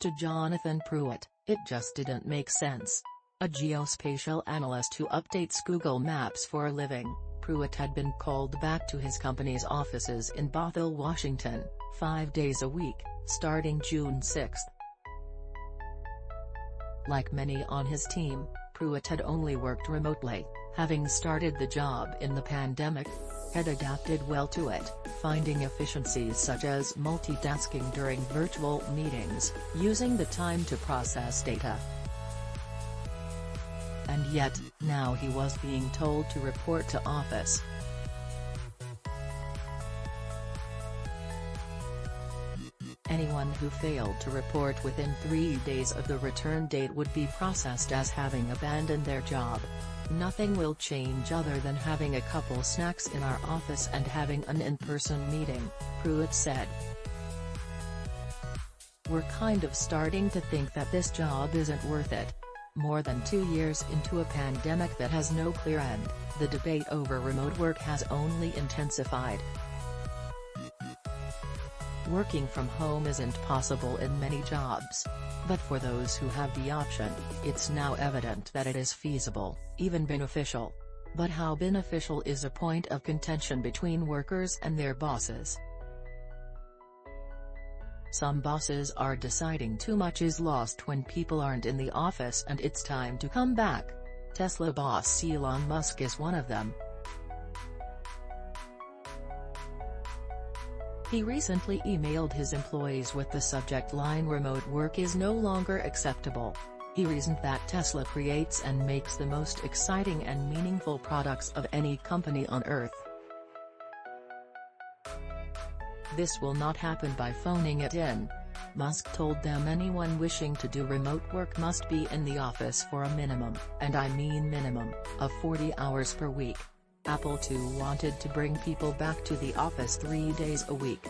To Jonathan Pruitt, it just didn't make sense. A geospatial analyst who updates Google Maps for a living, Pruitt had been called back to his company's offices in Bothell, Washington, 5 days a week, starting June 6. Like many on his team, Pruitt had only worked remotely, having started the job in the pandemic. Had adapted well to it, finding efficiencies such as multitasking during virtual meetings, using the time to process data. And yet, now he was being told to report to office. Anyone who failed to report within 3 days of the return date would be processed as having abandoned their job. Nothing will change other than having a couple snacks in our office and having an in-person meeting, Pruitt said. We're kind of starting to think that this job isn't worth it. More than 2 years into a pandemic that has no clear end, the debate over remote work has only intensified. Working from home isn't possible in many jobs. But for those who have the option, it's now evident that it is feasible, even beneficial. But how beneficial is a point of contention between workers and their bosses. Some bosses are deciding too much is lost when people aren't in the office and it's time to come back. Tesla boss Elon Musk is one of them. He recently emailed his employees with the subject line "Remote work is no longer acceptable." He reasoned that Tesla creates and makes the most exciting and meaningful products of any company on Earth. This will not happen by phoning it in. Musk told them anyone wishing to do remote work must be in the office for a minimum, and I mean minimum, of 40 hours per week. Apple too wanted to bring people back to the office 3 days a week.